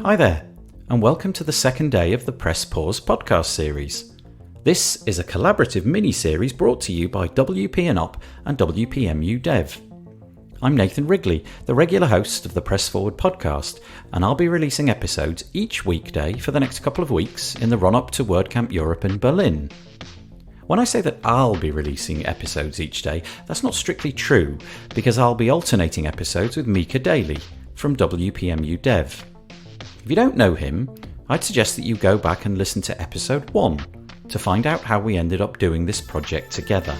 Hi there, and welcome to the second day of the PressPause podcast series. This is a collaborative mini-series brought to you by WP&UP and WPMU Dev. I'm Nathan Wrigley, the regular host of the Press Forward podcast, and I'll be releasing episodes each weekday for the next couple of weeks in the run-up to WordCamp Europe in Berlin. When I say that I'll be releasing episodes each day, that's not strictly true, because I'll be alternating episodes with Mika Daly from WPMU Dev. If you don't know him, I'd suggest that you go back and listen to episode 1 to find out how we ended up doing this project together.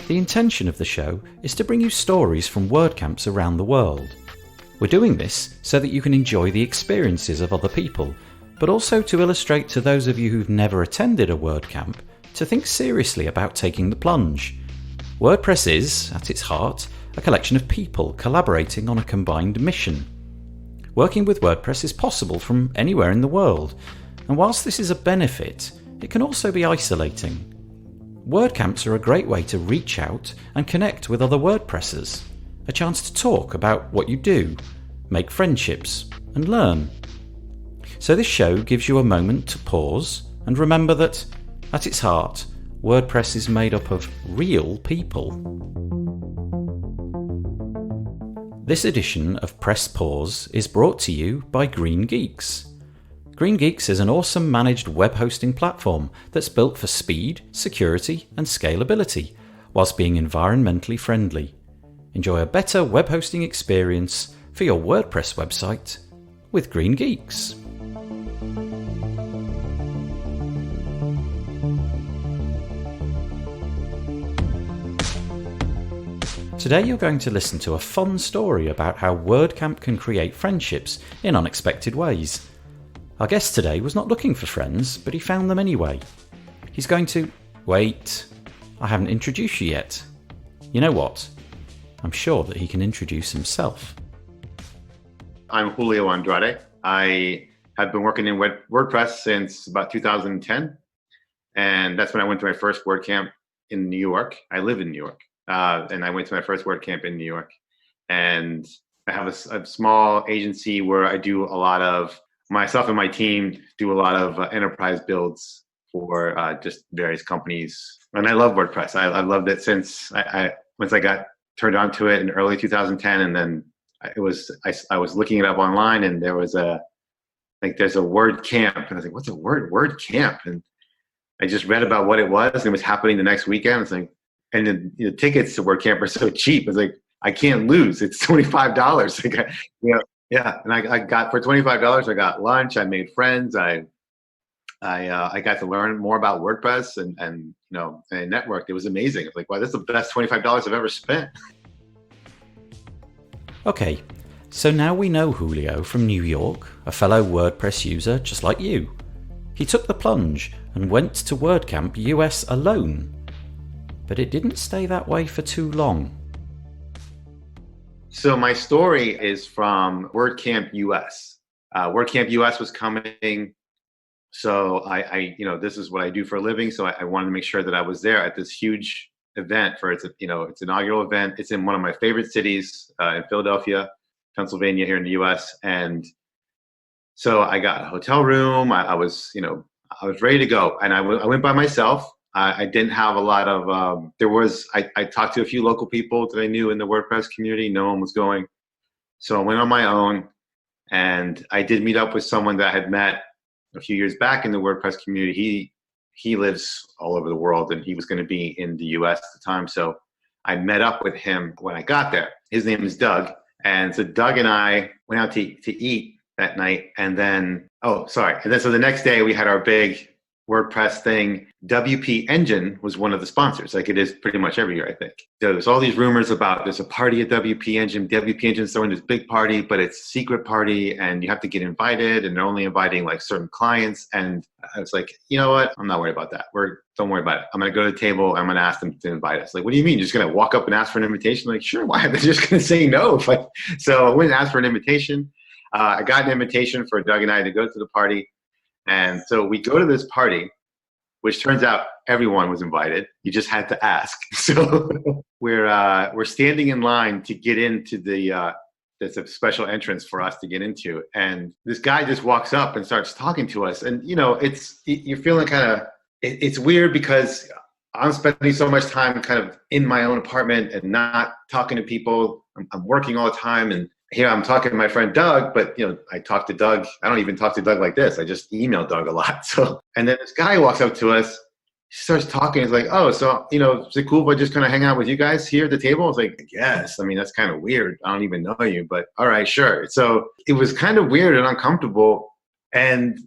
The intention of the show is to bring you stories from WordCamps around the world. We're doing this so that you can enjoy the experiences of other people, but also to illustrate to those of you who've never attended a WordCamp to think seriously about taking the plunge. WordPress is, at its heart, a collection of people collaborating on a combined mission. Working with WordPress is possible from anywhere in the world, and whilst this is a benefit, it can also be isolating. WordCamps are a great way to reach out and connect with other WordPressers, a chance to talk about what you do, make friendships, and learn. So this show gives you a moment to pause and remember that, at its heart, WordPress is made up of real people. This edition of PressPause is brought to you by Green Geeks. Green Geeks is an awesome managed web hosting platform that's built for speed, security, and scalability, whilst being environmentally friendly. Enjoy a better web hosting experience for your WordPress website with Green Geeks. Today you're going to listen to a fun story about how WordCamp can create friendships in unexpected ways. Our guest today was not looking for friends, but he found them anyway. He's going to... Wait, I haven't introduced you yet. You know what? I'm sure that he can introduce himself. I'm Julio Andrade. I have been working in WordPress since about 2010, and that's when I went to my first WordCamp in New York. I live in New York. And I went to my first WordCamp in New York, and I have a small agency where I do a lot of, myself and my team do a lot of enterprise builds for just various companies. And I love WordPress. I loved it since once I got turned on to it in early 2010, and then I was looking it up online, and there was there's a WordCamp, and I was like, what's a WordCamp? And I just read about what it was, and it was happening the next weekend. It's like, and the tickets to WordCamp are so cheap. It's like, I can't lose. It's $25. Like, yeah. And I got, for $25, I got lunch. I made friends. I got to learn more about WordPress and networked. It was amazing. It's like, wow, this is the best $25 I've ever spent. Okay, so now we know Julio from New York, a fellow WordPress user just like you. He took the plunge and went to WordCamp US alone. But it didn't stay that way for too long. So my story is from WordCamp US. WordCamp US was coming, so I this is what I do for a living. So I wanted to make sure that I was there at this huge event for its inaugural event. It's in one of my favorite cities in Philadelphia, Pennsylvania, here in the US. And so I got a hotel room. I was ready to go, and I went by myself. I didn't have a lot of, I talked to a few local people that I knew in the WordPress community. No one was going. So I went on my own, and I did meet up with someone that I had met a few years back in the WordPress community. He lives all over the world, and he was going to be in the US at the time. So I met up with him when I got there. His name is Doug. And so Doug and I went out to eat that night. And then, so the next day we had our big WordPress thing. WP Engine was one of the sponsors, like it is pretty much every year, I think. So there's all these rumors about there's a party at WP Engine. WP Engine's throwing this big party, but it's a secret party, and you have to get invited, and they're only inviting like certain clients. And I was like, you know what? I'm not worried about that. Don't worry about it. I'm going to go to the table. I'm going to ask them to invite us. Like, what do you mean? You're just going to walk up and ask for an invitation? Like, sure. Why? They're just going to say no. So I went and asked for an invitation. I got an invitation for Doug and I to go to the party. And so we go to this party, which turns out everyone was invited. You just had to ask. So we're standing in line to get into there's a special entrance for us to get into. And this guy just walks up and starts talking to us. And, you're feeling it's weird because I'm spending so much time kind of in my own apartment and not talking to people. I'm working all the time. And here I'm talking to my friend Doug, but, I talk to Doug. I don't even talk to Doug like this. I just email Doug a lot. So, and then this guy walks up to us. She starts talking. He's like, oh, so, is it cool if I just kind of hang out with you guys here at the table? I was like, yes. I mean, that's kind of weird. I don't even know you, but all right, sure. So it was kind of weird and uncomfortable. And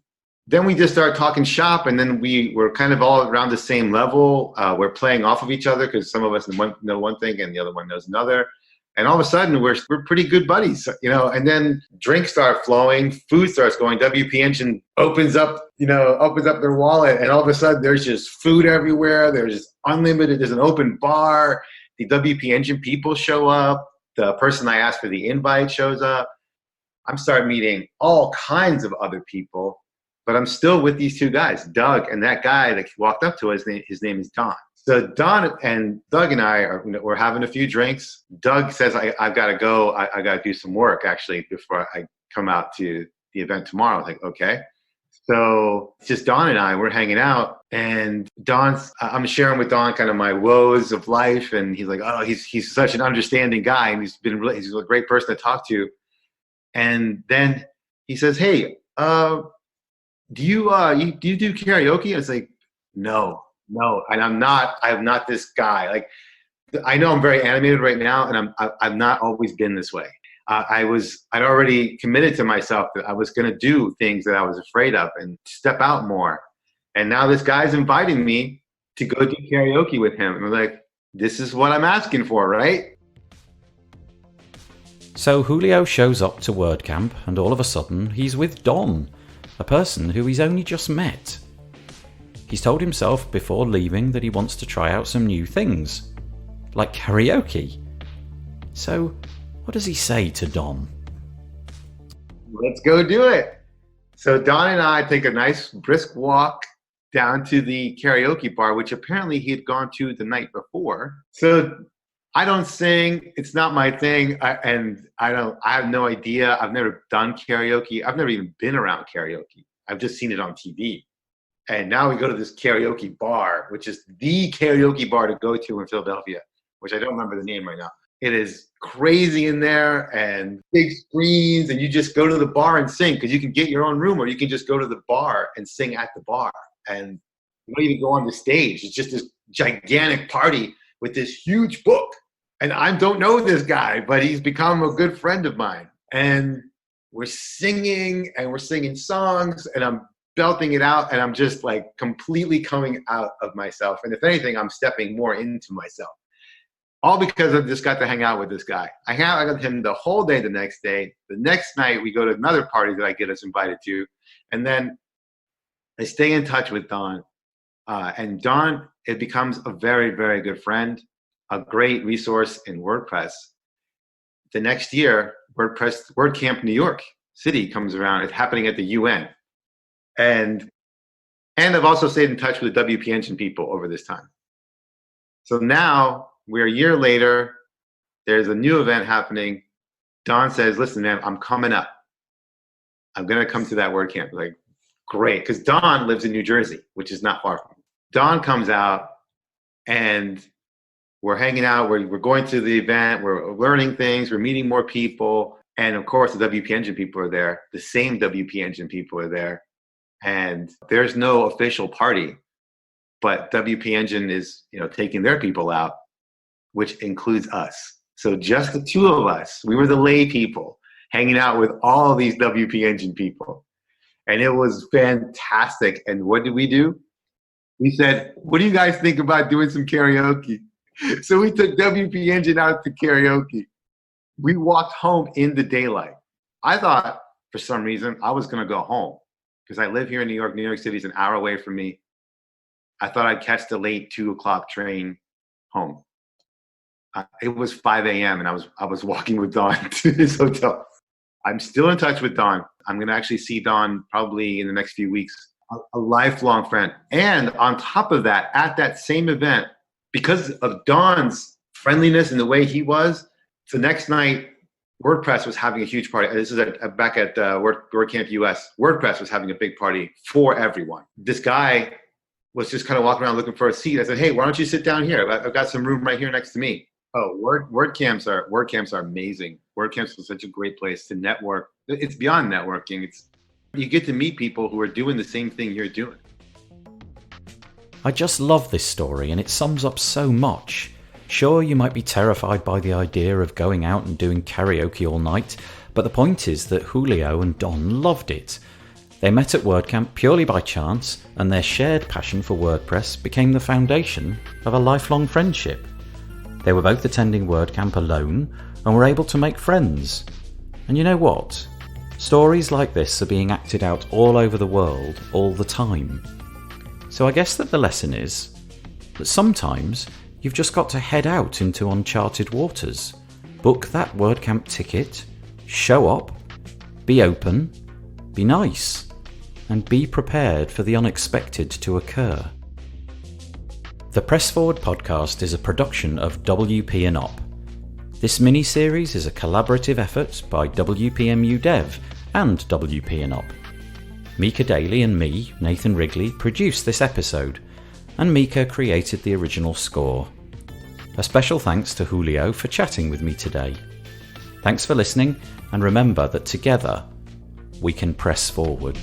then we just started talking shop, and then we were kind of all around the same level. We're playing off of each other because some of us know one thing and the other one knows another. And all of a sudden, we're pretty good buddies, and then drinks start flowing, food starts going. WP Engine opens up their wallet, and all of a sudden, there's just food everywhere. There's just unlimited, there's an open bar. The WP Engine people show up. The person I asked for the invite shows up. I'm starting meeting all kinds of other people, but I'm still with these two guys, Doug, and that guy that walked up to us, his name is Don. So Don and Doug and I we're having a few drinks. Doug says, I've got to go. I got to do some work actually before I come out to the event tomorrow. I was like, okay. So it's just Don and I, we're hanging out, and I'm sharing with Don kind of my woes of life. And he's like, oh, he's such an understanding guy. And he's a great person to talk to. And then he says, hey, do you do karaoke? And it's like, no. And I'm not this guy. Like, I know I'm very animated right now, and I've not always been this way. I'd already committed to myself that I was going to do things that I was afraid of and step out more. And now this guy's inviting me to go do karaoke with him. And I'm like, this is what I'm asking for, right? So Julio shows up to WordCamp, and all of a sudden he's with Don, a person who he's only just met. He's told himself before leaving that he wants to try out some new things, like karaoke. So, what does he say to Don? Let's go do it. So Don and I take a nice brisk walk down to the karaoke bar, which apparently he had gone to the night before. So I don't sing. It's not my thing. I have no idea. I've never done karaoke. I've never even been around karaoke. I've just seen it on TV. And now we go to this karaoke bar, which is the karaoke bar to go to in Philadelphia, which I don't remember the name right now. It is crazy in there and big screens, and you just go to the bar and sing because you can get your own room, or you can just go to the bar and sing at the bar. And you don't even go on the stage. It's just this gigantic party with this huge book. And I don't know this guy, but he's become a good friend of mine. And we're singing songs, and I'm belting it out, and I'm just like completely coming out of myself. And if anything, I'm stepping more into myself. All because I just got to hang out with this guy. I hang out with him the whole day the next day. The next night, we go to another party that I get us invited to. And then I stay in touch with Don. And Don, it becomes a very, very good friend, a great resource in WordPress. The next year, WordCamp New York City comes around. It's happening at the UN. And I've also stayed in touch with the WP Engine people over this time. So now we're a year later. There's a new event happening. Don says, listen, man, I'm coming up. I'm going to come to that WordCamp. Like, great. Because Don lives in New Jersey, which is not far from me. Don comes out, and we're hanging out. We're going to the event. We're learning things. We're meeting more people. And, of course, the WP Engine people are there. The same WP Engine people are there. And there's no official party, but WP Engine is, taking their people out, which includes us. So just the two of us, we were the lay people hanging out with all these WP Engine people. And it was fantastic. And what did we do? We said, what do you guys think about doing some karaoke? So we took WP Engine out to karaoke. We walked home in the daylight. I thought, for some reason, I was going to go home. Because I live here in New York. New York City is an hour away from me. I thought I'd catch the late 2:00 train home. It was 5 a.m. and I was walking with Don to his hotel. I'm still in touch with Don. I'm going to actually see Don probably in the next few weeks. a lifelong friend. And on top of that, at that same event, because of Don's friendliness and the way he was, the next night, WordPress was having a huge party. This is back at WordCamp US. WordPress was having a big party for everyone. This guy was just kind of walking around looking for a seat. I said, hey, why don't you sit down here? I've got some room right here next to me. Oh, WordCamps are amazing. WordCamps is such a great place to network. It's beyond networking. You get to meet people who are doing the same thing you're doing. I just love this story, and it sums up so much. Sure, you might be terrified by the idea of going out and doing karaoke all night, but the point is that Julio and Don loved it. They met at WordCamp purely by chance, and their shared passion for WordPress became the foundation of a lifelong friendship. They were both attending WordCamp alone and were able to make friends. And you know what? Stories like this are being acted out all over the world all the time. So I guess that the lesson is that sometimes you've just got to head out into uncharted waters, book that WordCamp ticket, show up, be open, be nice, and be prepared for the unexpected to occur. The Press Forward podcast is a production of WP&UP. This mini-series is a collaborative effort by WPMU Dev and WP&UP. Mika Daly and me, Nathan Wrigley, produced this episode, and Mika created the original score. A special thanks to Julio for chatting with me today. Thanks for listening, and remember that together we can press forward.